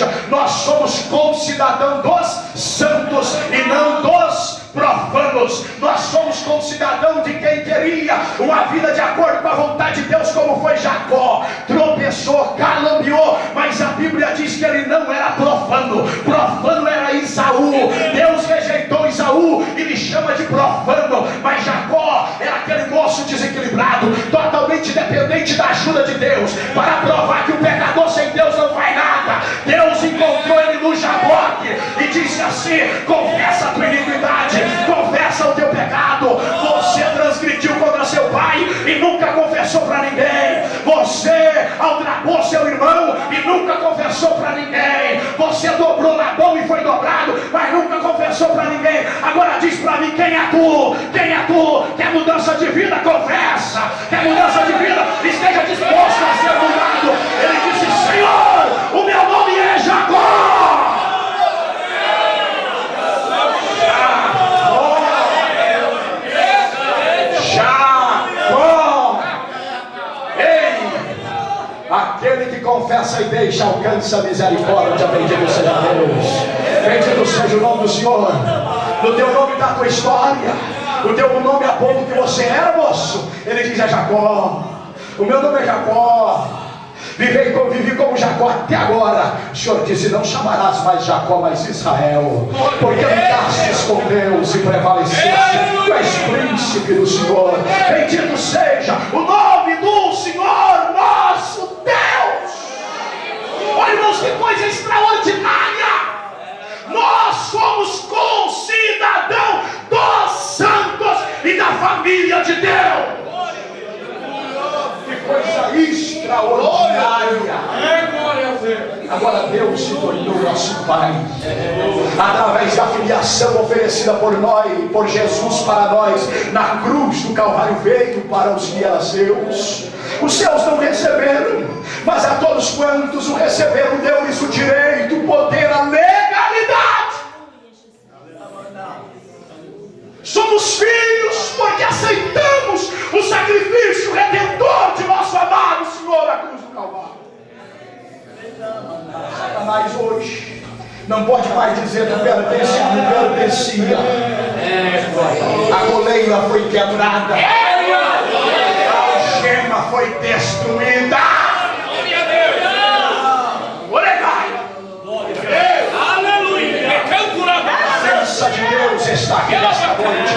seja, nós somos concidadãos dos santos e não dos profanos. Nós somos concidadãos de quem teria uma vida de acordo com a vontade de Deus, como foi Jacó. Tropeçou, calambiou, mas a Bíblia diz que ele não era profano. Profano era Esaú. Deus rejeitou Esaú e lhe chama de profano. Mas Jacó era aquele moço desequilibrado, totalmente dependente da ajuda de Deus, para provar que o pecador sem Deus não faz nada. Deus encontrou ele no Jaboque e disse assim: confessa a tua iniquidade, confessa o teu pecado. Você transgrediu contra seu pai e nunca confessou para ninguém. Você aldrabou seu irmão e nunca confessou para ninguém. Você dobrou Labão e foi dobrado, mas nunca confessou para ninguém. Agora diz para mim: quem é tu? Quem é tu? Quer mudança de vida? Confessa. Quer mudança de vida? Esteja disposto a ser mudado. Ele disse: Senhor, o meu nome é Jacó. Aquele que confessa e deixa alcança a misericórdia. Bendito seja Deus. Bendito seja o nome do Senhor. No teu nome está a tua história. O teu nome aponta o que você era, moço. Ele diz: é Jacó. O meu nome é Jacó. Vivi como Jacó até agora. O Senhor disse: não chamarás mais Jacó, mas Israel, porque andaste com Deus e prevaleceste. Tu és príncipe do Senhor. Bendito seja o nome do Senhor nosso Deus. Olha, irmãos, que coisa extraordinária. Nós somos concidadãos dos santos e da família de Deus. Que coisa extraordinária. Agora Deus se tornou nosso Pai através da filiação oferecida por nós, por Jesus para nós na cruz do Calvário. Veio para os que eram seus. Os seus não receberam, mas a todos quantos o receberam, deu-lhes o direito, o poder, a legalidade. Somos filhos porque aceitamos o sacrifício redentor de nosso amado Senhor na cruz do Calvário. Satanás hoje não pode mais dizer: não pertence, não pertencia. A coleira foi quebrada, a algema foi destruída. A presença de Deus está aqui nesta noite.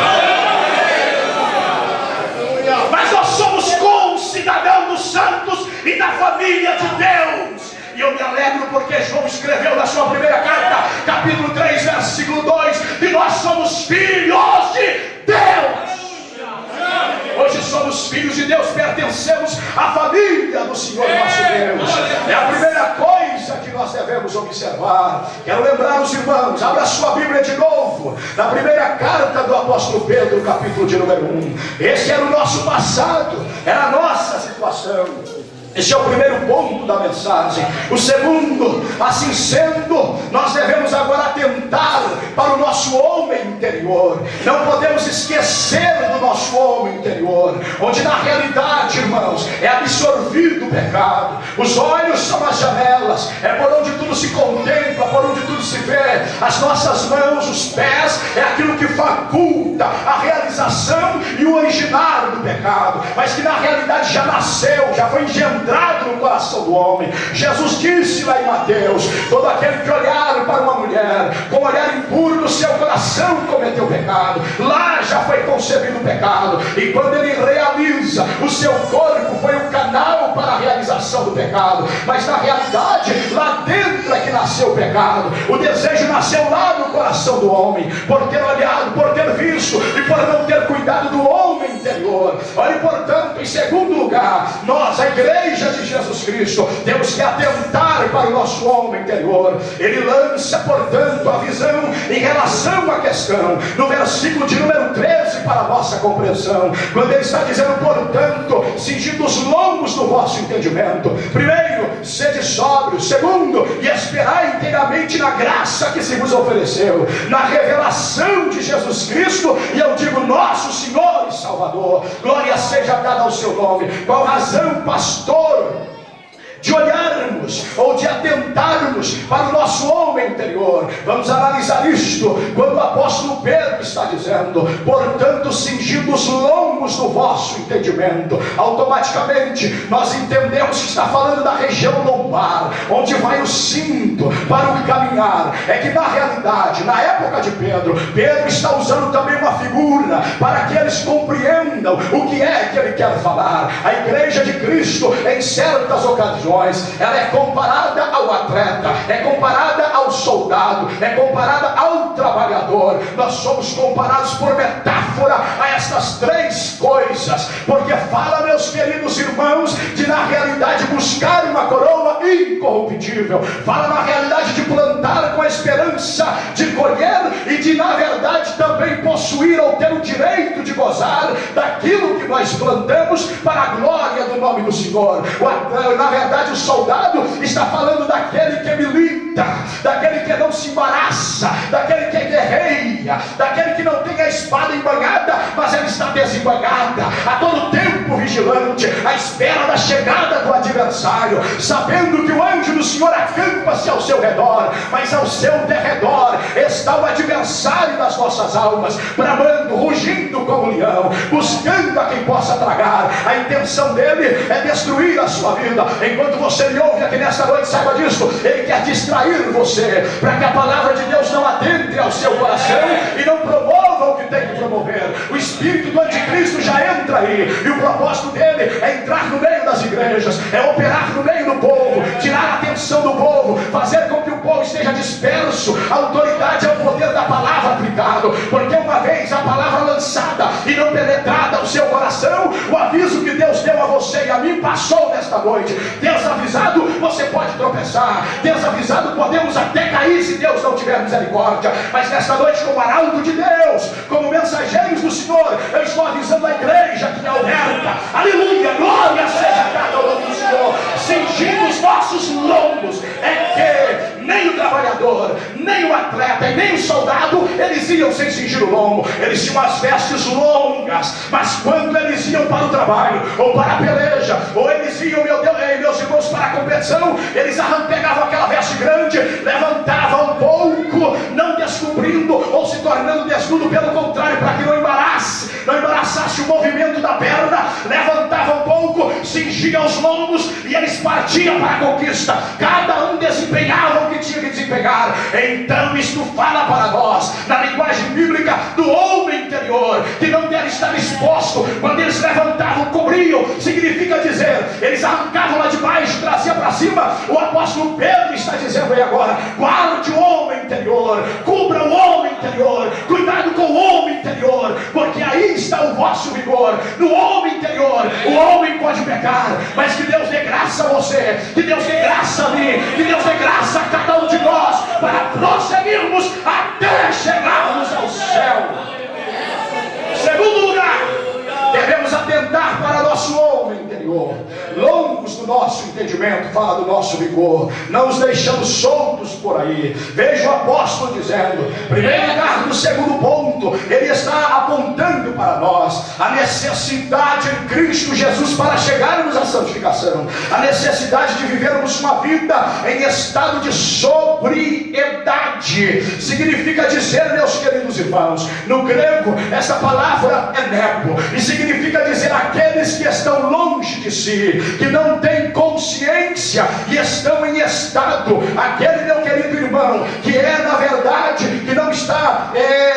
Mas nós somos concidadãos dos santos e da família de Deus. E eu me alegro porque João escreveu na sua primeira carta, capítulo 3, versículo 2, que nós somos filhos de Deus. Hoje somos filhos de Deus, pertencemos à família do Senhor nosso Deus. É a primeira coisa que nós devemos observar. Quero lembrar os irmãos, abra sua Bíblia de novo, na primeira carta do apóstolo Pedro, capítulo de número 1. Esse era o nosso passado, era a nossa situação. Esse é o primeiro ponto da mensagem. O segundo: assim sendo, nós devemos agora atentar para o nosso homem interior. Não podemos esquecer do nosso homem interior, onde na realidade, irmãos, é absorvido o pecado. Os olhos são as janelas, é por onde tudo se contempla, por onde tudo se vê. As nossas mãos, os pés, é aquilo que faculta a realização e o originar do pecado, mas que na realidade já nasceu, já foi engendrado no coração do homem. Jesus disse lá em Mateus: todo aquele que olhar para uma mulher com olhar impuro no seu coração cometeu pecado. Lá já foi concebido o pecado, e quando ele realiza, o seu corpo foi o canal para a realização do pecado. Mas na realidade, lá dentro é que nasceu o pecado. O desejo nasceu lá no coração do homem, por ter olhado, por ter visto e por não ter cuidado do homem interior. Olhe, portanto, em segundo lugar, nós, a igreja de Jesus Cristo, temos que atentar para o nosso homem interior. Ele lança, portanto, a visão em relação à questão no versículo de número 13 para a nossa compreensão, quando ele está dizendo: portanto, cingindo os lombos do vosso entendimento. Primeiro, sede sóbrio. Segundo, e esperai inteiramente na graça que se vos ofereceu, na revelação de Jesus Cristo, e eu digo nosso Senhor e Salvador. Glória seja dada ao seu nome. Qual razão, pastor, de olharmos ou de atentarmos para o nosso homem interior. Vamos analisar isto quando o apóstolo Pedro está dizendo: portanto, cingindo os lombos do vosso entendimento. Automaticamente nós entendemos que está falando da região lombar, onde vai o cinto para o caminhar. É que na realidade, na época de Pedro está usando também uma figura para que eles compreendam o que é que ele quer falar. A igreja de Cristo, em certas ocasiões, ela é comparada ao atleta, é comparada ao soldado, é comparada ao trabalhador. Nós somos comparados por metáfora a estas três coisas, porque fala, meus queridos irmãos, de na realidade buscar uma coroa incorruptível. Fala na realidade de plantar com a esperança de colher e de na verdade também possuir ou ter o direito de gozar daquilo que nós plantamos para a glória do nome do Senhor. Na verdade, o soldado está falando daquele que milita, daquele que não se embaraça, daquele que guerreia, daquele que não tem a espada embanhada, mas ela está desembanhada, a todo tempo vigilante, à espera da chegada do adversário, sabendo que o anjo do Senhor acampa-se ao seu redor, mas ao seu derredor está o adversário das nossas almas, bramando, rugindo como um leão, buscando a quem possa tragar. A intenção dele é destruir a sua vida. Enquanto você me ouve aqui nesta noite, saiba disso, ele quer distrair você, para que a palavra de Deus não adentre ao seu coração e não promova o que tem que promover. O espírito do anticristo já entra aí, e o propósito dele é entrar no meio das igrejas, é operar no meio do povo, tirar a atenção do povo, fazer com que o povo esteja disperso. A autoridade é o poder da palavra aplicado, porque uma vez a palavra lançada e não penetrada ao seu coração, o aviso que Deus deu a você e a mim passou nesta noite. Desavisado, você pode tropeçar, desavisado, podemos até cair se Deus não tiver misericórdia, mas nesta noite, como arauto de Deus, como mensageiros do Senhor, eu estou avisando a igreja que é alerta. Aleluia, glória seja cada nome do Senhor. Cingindo os nossos lombos, é que nem o trabalhador, nem o atleta e nem o soldado, eles iam sem cingir o lombo. Eles tinham as vestes longas, mas quando eles iam para o trabalho, ou para a peleja, ou eles iam, meus irmãos, para a competição, eles pegavam aquela veste grande, levantavam um pouco, não descobrindo ou se tornando desnudo, pelo contrário, para que não embaraçasse o movimento da perna, levantavam um pouco, cingiam os lombos e eles partiam para a conquista. Cada um desempenhava o que tinha que desempenhar. Então isto fala para nós, na linguagem bíblica, do homem interior, que não deve estar exposto. Quando eles levantavam, cobriam, significa dizer, eles arrancavam lá de baixo, traziam para cima. O apóstolo Pedro está dizendo aí agora: guarde o homem interior, cubra o homem interior, cuidado com o homem interior, porque aí está o vosso vigor. No homem interior, o homem pode pecar, mas que Deus dê graça a você, que Deus dê graça a mim, que Deus dê graça a cada um de nós, para prosseguirmos até chegarmos ao céu. Segundo lugar, devemos atentar para nosso homem interior. Longos do nosso entendimento, fala do nosso vigor, não os deixamos soltos por aí. Veja o apóstolo dizendo, em primeiro lugar, no segundo ponto, ele está apontando para nós a necessidade em Cristo Jesus para chegarmos à santificação, a necessidade de vivermos uma vida em estado de sobriedade. Significa dizer, meus queridos irmãos, no grego essa palavra é nebo, e significa dizer aqueles que estão longe de si, que não têm consciência e estão em estado. Aquele, meu querido irmão, que é na verdade, que não está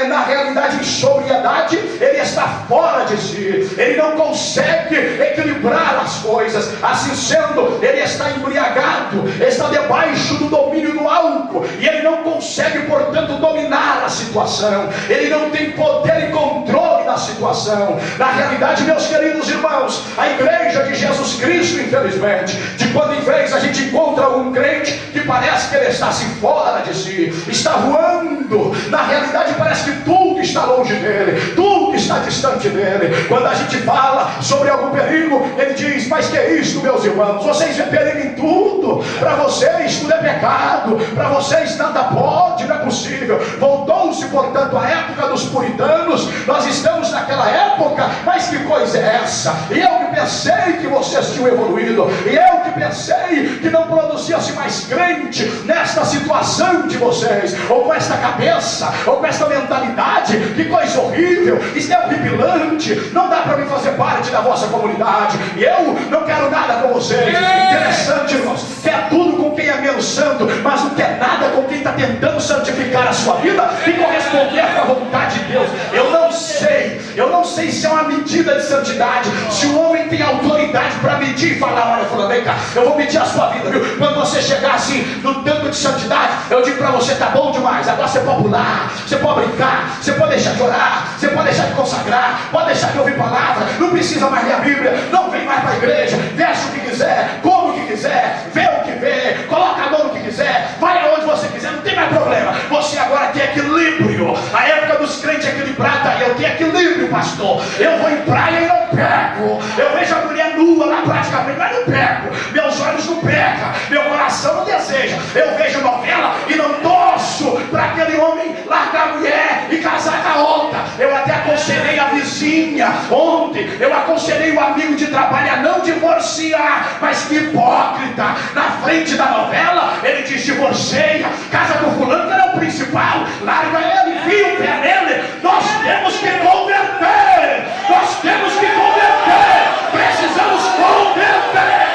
na realidade em sobriedade, ele está fora de si, ele não consegue equilibrar as coisas. Assim sendo, ele está embriagado, está debaixo do domínio do álcool, e ele não consegue, portanto, dominar a situação. Ele não tem poder e controle da situação. Na realidade, meus queridos irmãos, a igreja de Jesus Cristo, infelizmente, de quando em vez a gente encontra um crente que parece que ele está assim fora de si, está voando caminhando. Na realidade parece que tudo está longe dele, tudo está distante dele. Quando a gente fala sobre algum perigo, ele diz: mas que é isto, meus irmãos? Vocês vêem perigo em tudo. Para vocês tudo é pecado, para vocês nada pode, não é possível. Voltou-se, portanto, a época dos puritanos. Nós estamos naquela época, mas que coisa é essa? E eu que pensei que vocês tinham evoluído, e eu que pensei que não produzia-se mais crente nesta situação de vocês, ou com esta cabeça, ou com esta mentalidade. Que coisa horrível, isso é horripilante, não dá para mim fazer parte da vossa comunidade, e eu não quero nada com vocês. Interessante, irmãos, quer tudo com quem é menos santo, mas não quer nada com quem está tentando santificar a sua vida e corresponder à vontade de Deus. Eu não sei se é uma medida de santidade, se o homem tem autoridade para medir e falar: olha, fulano, vem cá, eu vou medir a sua vida, viu? Quando você chegar assim no tanto de santidade, eu digo para você: tá bom demais, agora você pode pular, você pode brincar, você pode deixar de orar, você pode deixar de consagrar, pode deixar de ouvir palavra, não precisa mais ler a Bíblia, não vem mais para a igreja, veste o que quiser, come o que quiser, vê o que vê, coloca a mão no que quiser, vai aonde você quiser, não tem mais problema. Você agora tem equilíbrio. A época dos crentes equilibrada, eu tenho equilíbrio, pastor. Eu vou em praia e não pego. Eu vejo a mulher nua lá praticamente, mas não pego. Meus olhos não pegam, meu coração não deseja. Eu vejo novela e não torço para aquele homem largar a mulher e casar com a outra. Eu até aconselhei a vizinha ontem, eu aconselhei o amigo de trabalho a não divorciar, mas que hipócrita, na frente da novela ele diz: divorcia, casa com fulano que ele é o principal, larga ele, enfia o pé nele. Nós temos que converter, nós temos que converter, precisamos converter.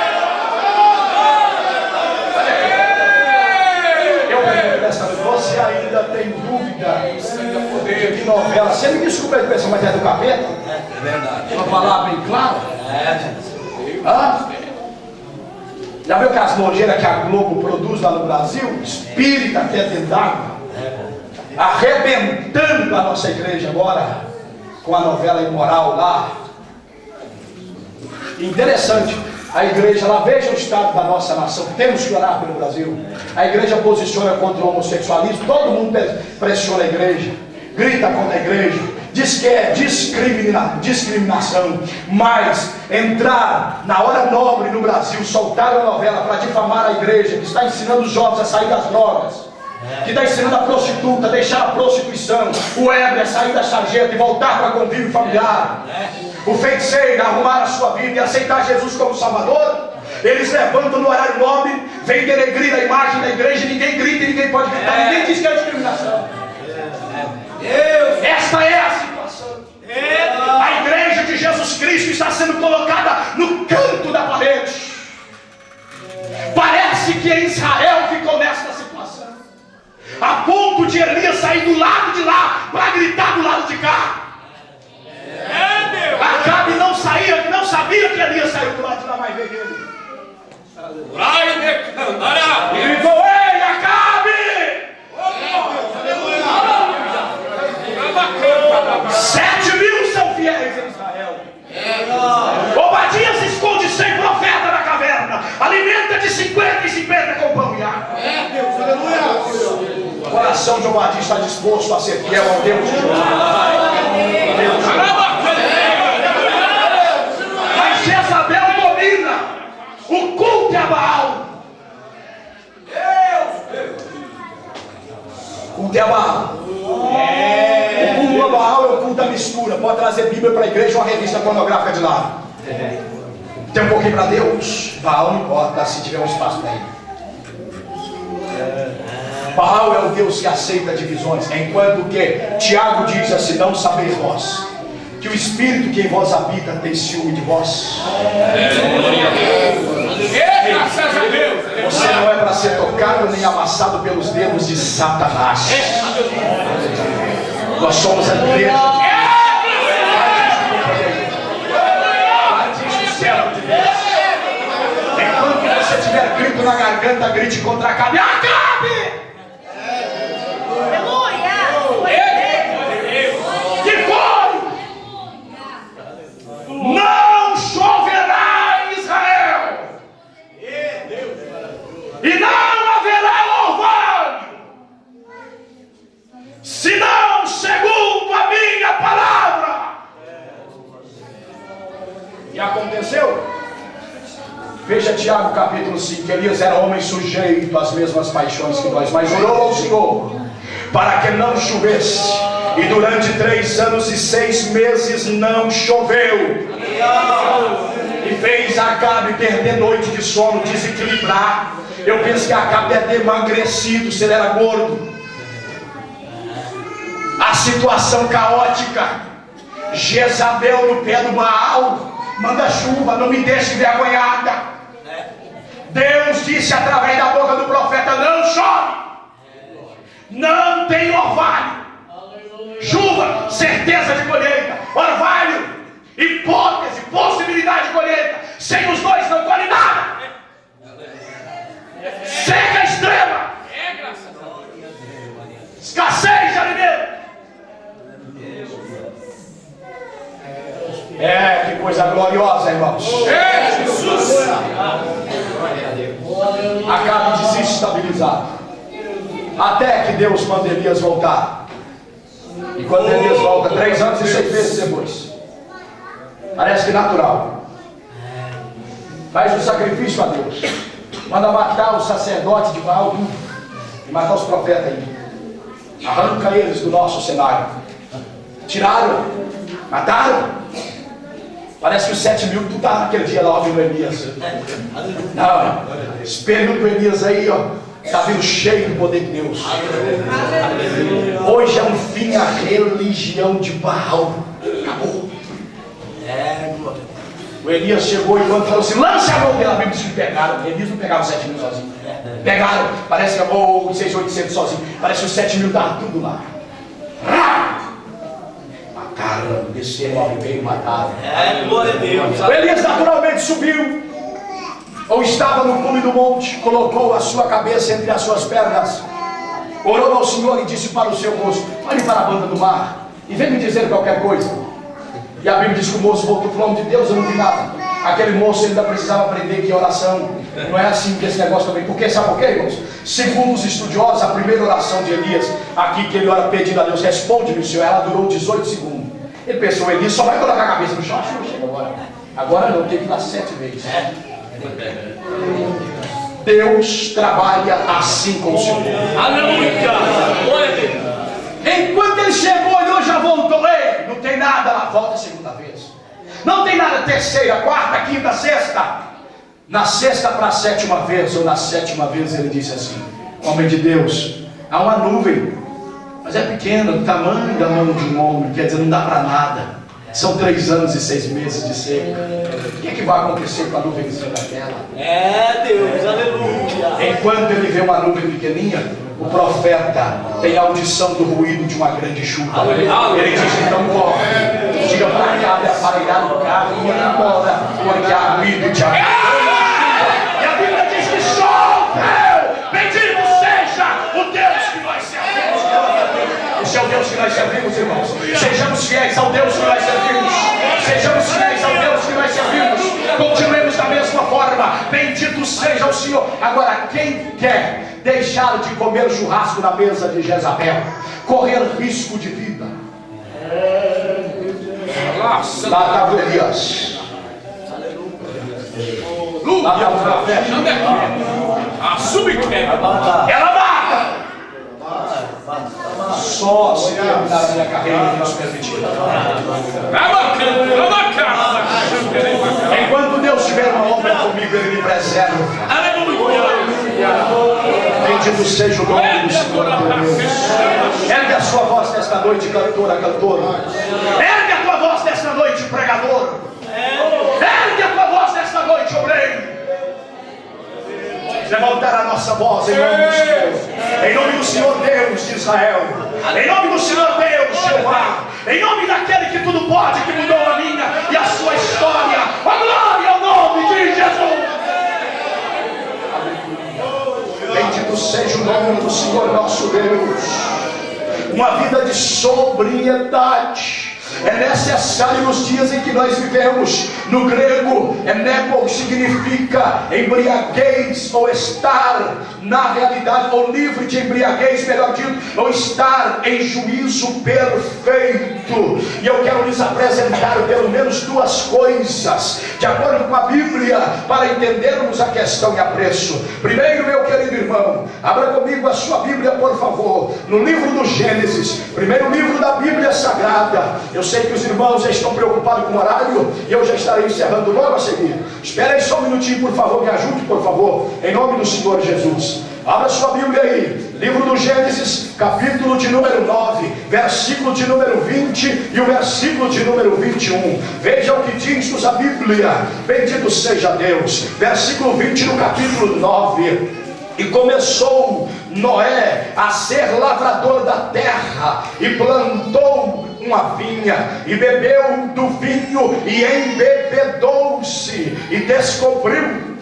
Eu pergunto dessa vez: você ainda tem dúvida de que novela? Você me desculpa a expressão, mas é do capeta? É verdade. Uma palavra bem clara? Já viu que as nojeiras que a Globo produz lá no Brasil? Espírita até dentro d'água, arrebentando a nossa igreja agora com a novela imoral lá. Interessante, a igreja lá, veja o estado da nossa nação. Temos que orar pelo Brasil. A igreja posiciona contra o homossexualismo, todo mundo pressiona a igreja, grita contra a igreja, diz que é discriminação. Mas entrar na hora nobre no Brasil, soltar a novela para difamar a igreja, que está ensinando os jovens a sair das drogas, que está ensinando a prostituta a deixar a prostituição, o ébrio a sair da sarjeta e voltar para convívio familiar, o feiticeiro a arrumar a sua vida e aceitar Jesus como Salvador. Eles levantam no horário nobre, vem denegrir a imagem da igreja, ninguém grita e ninguém pode gritar, ninguém diz que é discriminação. Esta é a situação. A igreja de Jesus Cristo está sendo colocada no canto da parede. Parece que Israel ficou nesta situação, a ponto de Elias sair do lado de lá para gritar do lado de cá. Acabe não sabia que Elias saiu do lado de lá, mas veio ele. Ele gritou: ei, Acabe! 7.000 são fiéis em Israel. Obadias se esconde 100 profetas na caverna, alimenta de 50 em 50 com pão e água. O coração de Obadias está disposto a ser fiel ao Deus de Jeová. Mas Jezabel domina. O culto é a Baal. O culto é a Baal. O culto a Baal é o culto da mistura. Pode trazer Bíblia para a igreja ou uma revista pornográfica de lado. Tem um pouquinho para Deus. Baal não importa se tiver um espaço para ele. Baal é o Deus que aceita divisões, enquanto que Tiago diz assim: não sabeis vós que o Espírito que em vós habita tem ciúme de vós. Você não é para ser tocado nem amassado pelos dedos de Satanás. Nós somos a igreja. Enquanto você tiver grito na garganta, grite contra a Acabe. Acabe! Que foi? Não choverá em Israel, e não haverá orvalho, aconteceu? Veja Tiago capítulo 5. Elias era homem sujeito às mesmas paixões que nós, mas orou ao Senhor para que não chovesse, e durante 3 anos e 6 meses não choveu, e fez Acabe perder noite de sono, desequilibrar. Eu penso que Acabe deve ter emagrecido, se ele era gordo. A situação caótica. Jezabel no pé do Baal: manda chuva, não me deixe envergonhada. Deus disse através da boca do profeta: não chove, não tem orvalho. Chuva, certeza de colheita. Orvalho, hipótese, possibilidade de colheita. Sem os dois não colhe nada. Seca extrema, escassez de alimento. Que coisa gloriosa, irmãos. Jesus! Acabe desestabilizado, até que Deus manda Elias voltar. E quando Elias volta, 3 anos e 6 meses depois, parece que natural, faz um sacrifício a Deus, manda matar os sacerdotes de Baal e matar os profetas aí. Arranca eles do nosso cenário. Tiraram, mataram. Parece que os 7 mil tu tá naquele dia lá ouvindo Elias. Não, esse período do Elias aí, ó, está vindo cheio do poder de Deus. Hoje é um fim a religião de Baal. Acabou. O Elias chegou e quando falou assim: lance a mão pela Bíblia, se pegaram. Elias não pegava os 7 mil sozinho. Pegaram, parece que acabou os 600, 800 sozinho. Parece que os 7 mil estavam tudo lá. Mataram, desceram ao meio e mataram. Glória a Deus. O Elias naturalmente subiu, ou estava no cume do monte, colocou a sua cabeça entre as suas pernas, orou ao Senhor e disse para o seu moço: olhe para a banda do mar e vem me dizer qualquer coisa. E a Bíblia diz que o moço voltou falando: de Deus eu não vi nada. Aquele moço ainda precisava aprender que oração não é assim que esse negócio também. Porque sabe por quê, irmãos? Segundo os estudiosos, a primeira oração de Elias, aqui que ele ora pedindo a Deus: responde-me, Senhor, ela durou 18 segundos. Ele pensou: Elias só vai colocar a cabeça no chão. Acho que não chega agora. Agora não, tem que ir lá 7 vezes. Deus trabalha assim com o Senhor. Aleluia! Enquanto ele chegou, olhou, já voltou. Ei, não tem nada lá, volta a segunda vez. Não tem nada, terceira, quarta, quinta, sexta. Na sexta para a 7ª vez, ou na 7ª vez, ele disse assim: homem de Deus, há uma nuvem, mas é pequena, do tamanho da mão de um homem, quer dizer, não dá para nada. São 3 anos e 6 meses de seca. O que é que vai acontecer com a nuvenzinha daquela? Deus, aleluia. Enquanto ele vê uma nuvem pequenininha, o profeta tem a audição do ruído de uma grande chuva. Ele diz: então corre, diga para cá, aparelhar o carro e ir embora, porque há ruído de água. E a Bíblia diz que choveu. Bendito seja o Deus que nós servimos. Esse é o Deus que nós servimos, irmãos. Sejamos fiéis ao Deus que nós servimos. Sejamos fiéis ao Deus que nós servimos. Continuemos da mesma forma. Bendito seja o Senhor. Agora, quem quer deixar de comer churrasco na mesa de Jezabel, correr risco de vida? Lá estava Elias. Lá estava o profeta. Ela mata. Só se terminar a minha carreira que nós permitimos. Enquanto Deus tiver uma obra comigo, Ele me preserva. Bendito seja o nome do Senhor teu Deus. Ergue a sua voz nesta noite, cantora, cantora. Ergue a tua voz nesta noite, pregador. Ergue a tua voz nesta noite, obreiro. Levantar a nossa voz em nome do Senhor. Em nome do Senhor Deus de Israel. Em nome do Senhor Deus, Jeová. Em nome daquele que tudo pode, que mudou a minha e a sua história. A glória ao nome de Jesus. Bendito seja o nome do Senhor nosso Deus. Uma vida de sobriedade. É necessário nos dias em que nós vivemos. No grego, eneko significa embriaguez, ou estar na realidade, ou livre de embriaguez, melhor dito, ou estar em juízo perfeito. E eu quero lhes apresentar pelo menos duas coisas, de acordo com a Bíblia, para entendermos a questão e apreço. Primeiro, meu querido irmão, abra comigo a sua Bíblia, por favor, no livro do Gênesis, primeiro livro da Bíblia Sagrada. Eu sei que os irmãos já estão preocupados com o horário, e eu já estarei encerrando logo a seguir. Espera aí só um minutinho, por favor, me ajude, por favor, em nome do Senhor Jesus. Abra sua Bíblia aí, livro do Gênesis, capítulo de número 9, versículo de número 20 e o versículo de número 21. Veja o que diz-nos a Bíblia. Bendito seja Deus. Versículo 20 no capítulo 9. E começou Noé a ser lavrador da terra, e plantou uma vinha, e bebeu do vinho, e embebedou-se, e descobriu-se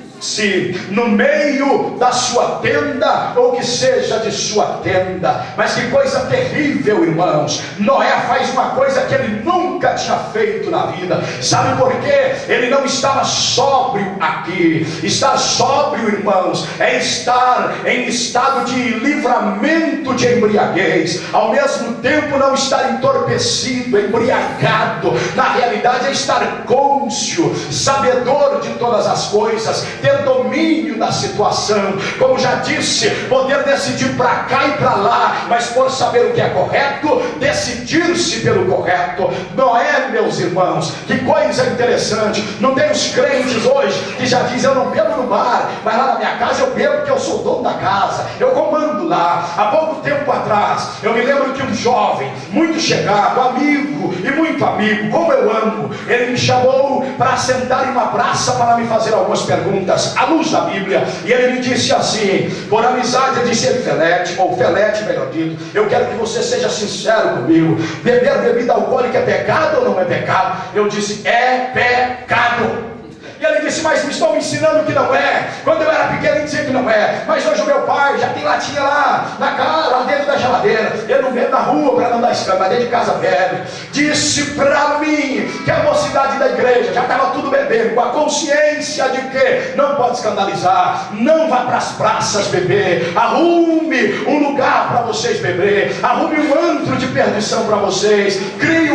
no meio da sua tenda, ou que seja de sua tenda. Mas que coisa terrível, irmãos. Noé faz uma coisa que ele nunca tinha feito na vida. Sabe por quê? Ele não estava sóbrio aqui. Estar sóbrio, irmãos, é estar em estado de livramento de embriaguez, ao mesmo tempo não estar entorpecido, embriagado. Na realidade é estar cônscio, sabedor de todas as coisas, ter domínio da situação, como já disse, poder decidir para cá e para lá, mas por saber o que é correto, decidir-se pelo correto. Noé, meus irmãos, que coisa interessante. Não tem os crentes hoje que já dizem: eu não bebo no bar, mas lá na minha casa eu bebo porque eu sou dono da casa, eu comando lá. Há pouco tempo atrás, eu me lembro que um jovem muito chegado, amigo e muito amigo, como eu amo, ele me chamou para sentar em uma praça para me fazer algumas perguntas à luz da Bíblia, e ele me disse assim, por amizade, disse ele: Felete, ou Felete melhor dito, eu quero que você seja sincero comigo, beber bebida alcoólica é pecado ou não é pecado? Eu disse: é pecado. E ele disse: mas me estão me ensinando que não é. Quando eu era pequeno ele dizia que não é, mas hoje o meu pai já tem latinha lá na casa, lá dentro da geladeira. Eu não bebo na rua para não dar escândalo, mas dentro de casa bebe. Disse para mim que a mocidade da igreja já estava tudo bebendo, com a consciência de que não pode escandalizar, não vá para as praças beber, arrume um lugar para vocês beber, arrume um antro de perdição para vocês, crie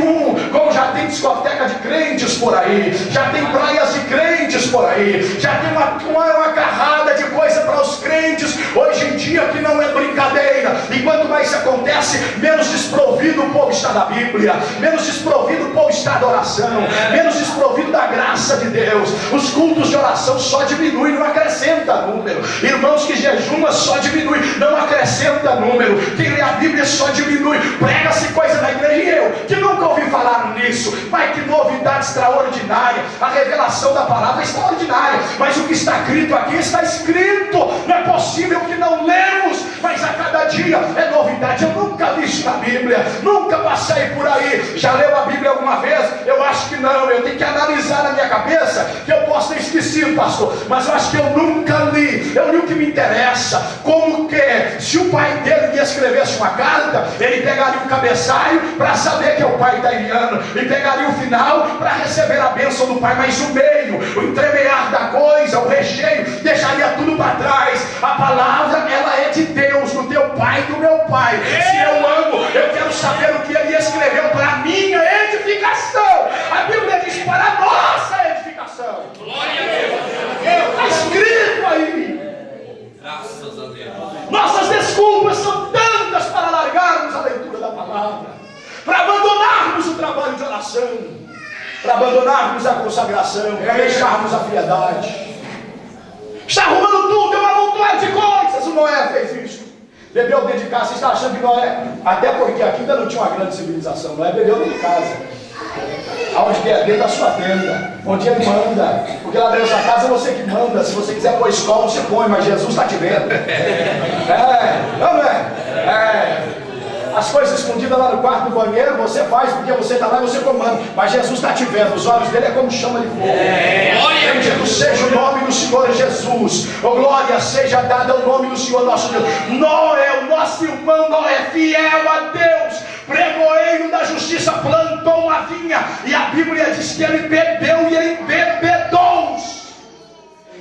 como já tem discoteca de crentes por aí, já tem praias de crentes por aí, já tem uma carrada de coisa para os crentes hoje em dia que não é brincadeira. E quanto mais isso acontece, menos desprovido o povo está da Bíblia, menos desprovido o povo está da oração, menos desprovido da graça de Deus. Os cultos de oração só diminuem, não acrescenta número. Irmãos que jejumam só diminui, não acrescenta número. Quem lê a Bíblia só diminui. Prega-se coisa na igreja, e eu que nunca ouvi falar nisso, mas que novidade extraordinária. A revelação da palavra é extraordinária, mas o que está escrito aqui está escrito. Não é possível que não lemos, mas a cada dia é novidade. Eu nunca li isso na Bíblia, nunca passei por aí. Já leu a Bíblia alguma vez? Eu acho que não. Eu tenho que analisar na minha cabeça, que eu posso ter esquecido, pastor, mas eu acho que eu nunca li. Eu li o que me interessa. Como que se o pai dele me escrevesse uma carta, ele pegaria o cabeçalho para saber que é o pai italiano, e pegaria o final para receber a bênção do pai, mas o meio, o entremear da coisa, o recheio, deixaria tudo para trás. A palavra, ela é de Deus, do teu pai e do meu pai. Se eu amo, eu quero saber o que ele escreveu para a minha edificação. A Bíblia diz: para a nossa edificação. Glória a Deus. Está escrito aí. Graças a Deus. Nossas desculpas são tantas para largarmos a leitura da palavra, para abandonarmos o trabalho de oração, para abandonarmos a consagração, para deixarmos a piedade. Está arrumando tudo, tem uma montanha de coisas. O Noé fez isso. Bebeu dentro de casa. Você está achando que Noé, até porque aqui ainda não tinha uma grande civilização, Noé bebeu dentro de casa, aonde que é? Dentro da sua tenda, onde ele manda, porque lá dentro da sua casa é você que manda. Se você quiser pôr escola, você põe, mas Jesus está te vendo. Não é? As coisas escondidas lá no quarto do banheiro, você faz porque você está lá e você comanda, mas Jesus está te vendo. Os olhos dele é como chama de fogo. Bendito seja o nome do Senhor Jesus. Glória seja dada ao nome do Senhor nosso Deus. Noé, o nosso irmão Noé, fiel a Deus, pregoeiro da justiça, justiça, plantou uma vinha, e a Bíblia diz que ele bebeu e embebedou-se.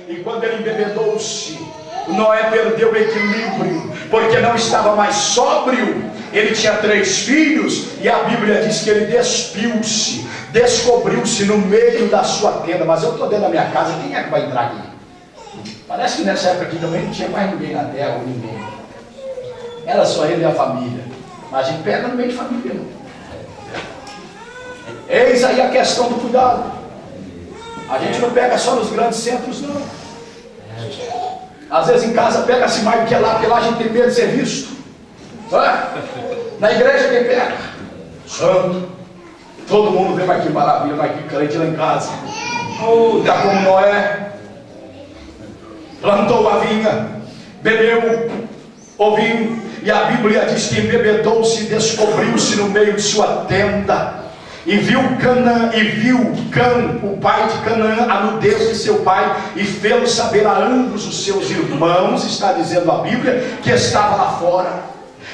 E quando ele embebedou-se, Noé perdeu o equilíbrio, porque não estava mais sóbrio. Ele tinha 3 filhos, e a Bíblia diz que ele despiu-se, descobriu-se no meio da sua tenda. Mas eu estou dentro da minha casa, quem é que vai entrar aqui? Parece que nessa época aqui também não tinha mais ninguém na terra, ou ninguém. Era só ele e a família. Mas a gente pega no meio de família, não. Eis aí a questão do cuidado. A gente não pega só nos grandes centros, não. Às vezes em casa pega-se mais do que lá, porque lá a gente tem medo de ser visto. Na igreja quem pega? Santo. Todo mundo vê, mas que maravilha, mas que crente lá em casa. Tá como Noé. Plantou a vinha, bebeu o vinho, e a Bíblia diz que embebedou-se e descobriu-se no meio de sua tenda. E viu Cã, o pai de Canaã, a nudez de seu pai, e fê-lo saber a ambos os seus irmãos, está dizendo a Bíblia, que estava lá fora.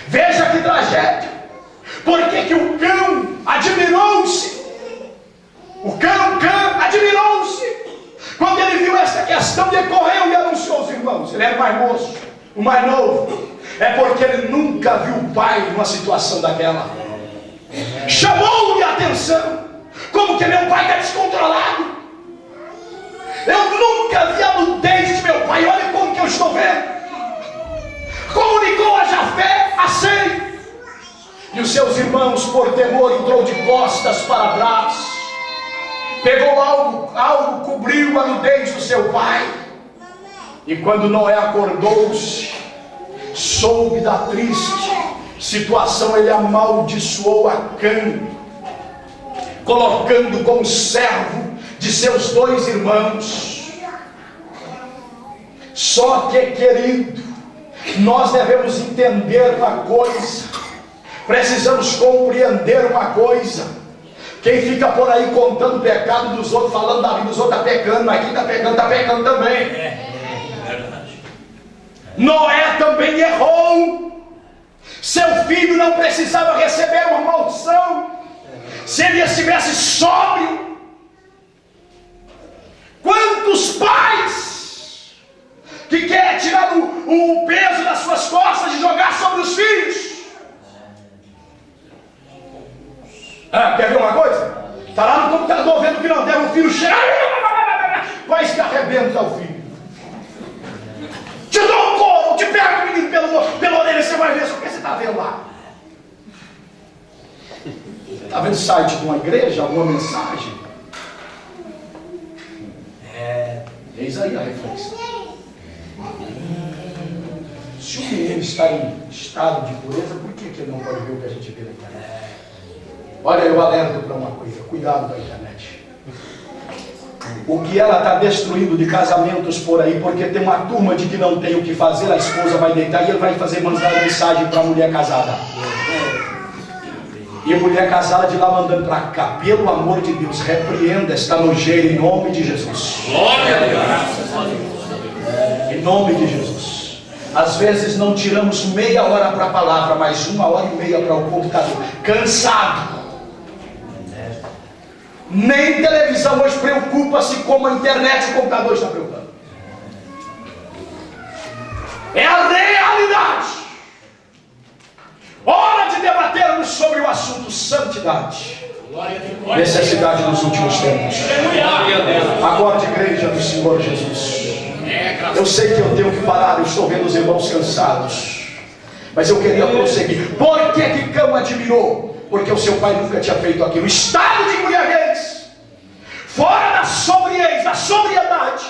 Veja que tragédia. Por que o Cão admirou-se? O Cão admirou-se. Quando ele viu essa questão, ele correu e anunciou aos irmãos. Ele era o mais moço, o mais novo. É porque ele nunca viu o pai numa situação daquela. Chamou-lhe a atenção. Como que meu pai está descontrolado? Eu nunca vi a nudez de meu pai. Olha como que eu estou vendo. Comunicou a Jafé a Sem. E os seus irmãos, por temor, entrou de costas para trás. Pegou algo cobriu a nudez do seu pai. E quando Noé acordou-se, soube da triste situação, ele amaldiçoou a Cã, colocando como servo de seus 2 irmãos. Só que, querido, nós devemos entender uma coisa, precisamos compreender uma coisa. Quem fica por aí contando o pecado dos outros, falando da vida dos outros, está pecando, mas quem está pecando também. Noé também errou. Seu filho não precisava receber uma maldição se ele estivesse sóbrio. Quantos pais que querem tirar o peso das suas costas e jogar sobre os filhos? Quer ver uma coisa? Está lá no computador vendo que não deve, o filho chega, quase que arrebenta o filho. Te dou um couro, te pego o menino pela orelha, você vai ver só o que você está vendo lá. Está vendo o site de uma igreja, alguma mensagem? Eis aí a reflexão. Se o menino está em estado de pureza, por que ele não pode ver o que a gente vê na internet? Olha, eu alerto para uma coisa, cuidado com a internet. O que ela está destruindo de casamentos por aí, porque tem uma turma de que não tem o que fazer, a esposa vai deitar e ele vai mandar mensagem para a mulher casada. E a mulher casada de lá mandando para cá, pelo amor de Deus, repreenda esta nojeira em nome de Jesus. Glória a Deus. Em nome de Jesus. Às vezes não tiramos meia hora para a palavra, mas 1h30 para o computador. Cansado. Nem televisão hoje preocupa-se como a internet e o computador está preocupando. É a realidade. Hora de debatermos sobre o assunto santidade. Necessidade nos últimos tempos. Acorde, igreja do Senhor Jesus. Eu sei que eu tenho que parar, eu estou vendo os irmãos cansados, mas eu queria prosseguir. Por que Cã admirou? Porque o seu pai nunca tinha feito aquilo. Estado de embriaguez, fora da sobriedade,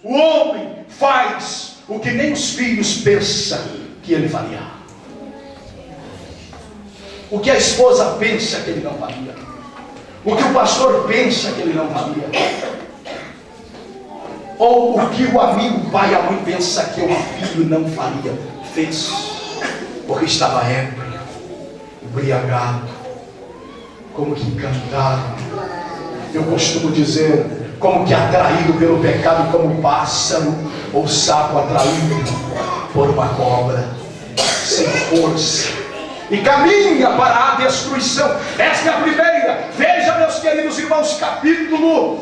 o homem faz o que nem os filhos pensam que ele faria, o que a esposa pensa que ele não faria, o que o pastor pensa que ele não faria, ou o que o amigo, o pai, a mãe pensa que o filho não faria, fez, porque estava ébrio, embriagado, como que encantado. Eu costumo dizer, como que atraído pelo pecado, como pássaro ou sapo atraído por uma cobra, sem força, e caminha para a destruição. Esta é a primeira. Veja, meus queridos irmãos, capítulo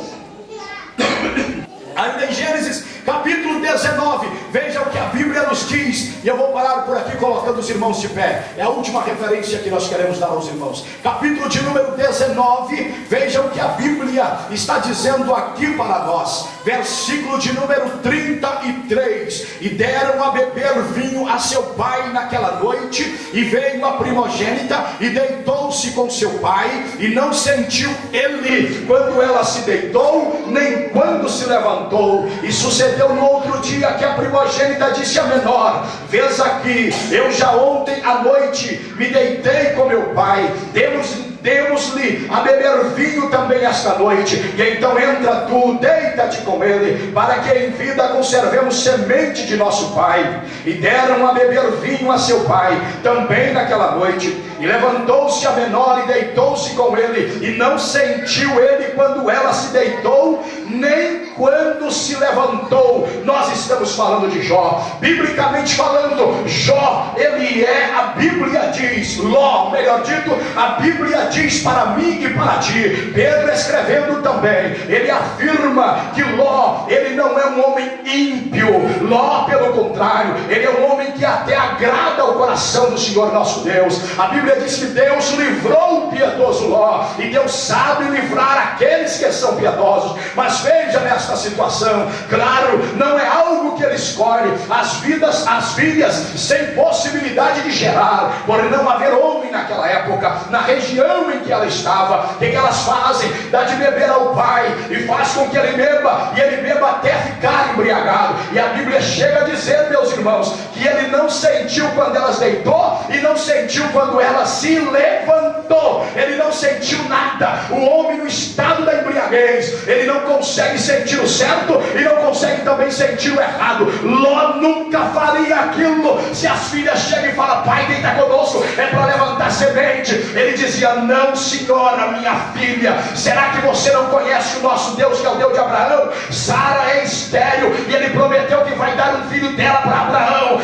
ainda em Gênesis, capítulo 19, veja o que a Bíblia nos diz, e eu vou parar por aqui colocando os irmãos de pé, é a última referência que nós queremos dar aos irmãos. Capítulo de número 19, veja o que a Bíblia está dizendo aqui para nós, versículo de número 33, e deram a beber vinho a seu pai naquela noite, e veio a primogênita, e deitou-se com seu pai, e não sentiu ele quando ela se deitou, nem quando se levantou. E sucedeu no outro dia que a primogênita disse à menor: vês aqui, eu já ontem à noite me deitei com meu pai, demos-lhe a beber vinho também esta noite, e então entra tu, deita-te com ele, para que em vida conservemos semente de nosso pai. E deram a beber vinho a seu pai também naquela noite, e levantou-se a menor e deitou-se com ele, e não sentiu ele quando ela se deitou, nem quando se levantou. Nós estamos falando de Jó, biblicamente falando. Jó, ele é, a Bíblia diz, Ló, melhor dito, a Bíblia diz para mim e para ti. Pedro escrevendo também, ele afirma que Ló, ele não é um homem ímpio. Ló, pelo contrário, ele é um homem que até agrada o coração do Senhor nosso Deus. A Bíblia diz que Deus livrou o piedoso Ló, e Deus sabe livrar aqueles que são piedosos. Mas veja nesta situação, claro, não é algo que ele escolhe, as filhas sem possibilidade de gerar, por não haver homem naquela época, na região em que ela estava. O que elas fazem? Dá de beber ao pai, e faz com que ele beba, e ele beba até ficar embriagado. E a Bíblia chega a dizer, meus irmãos, que ele não sentiu quando elas deitou, e não sentiu quando ela se levantou. Ele não sentiu nada. O homem no estado da embriaguez, ele não consegue sentir o certo e não consegue também sentir o errado. Ló nunca faria aquilo. Se as filhas chegam e falam: pai, deita conosco, é para levantar semente, ele dizia: não, senhora, minha filha, será que você não conhece o nosso Deus, que é o Deus de Abraão? Sara é estéril, e ele prometeu que vai dar um filho dela para Abraão.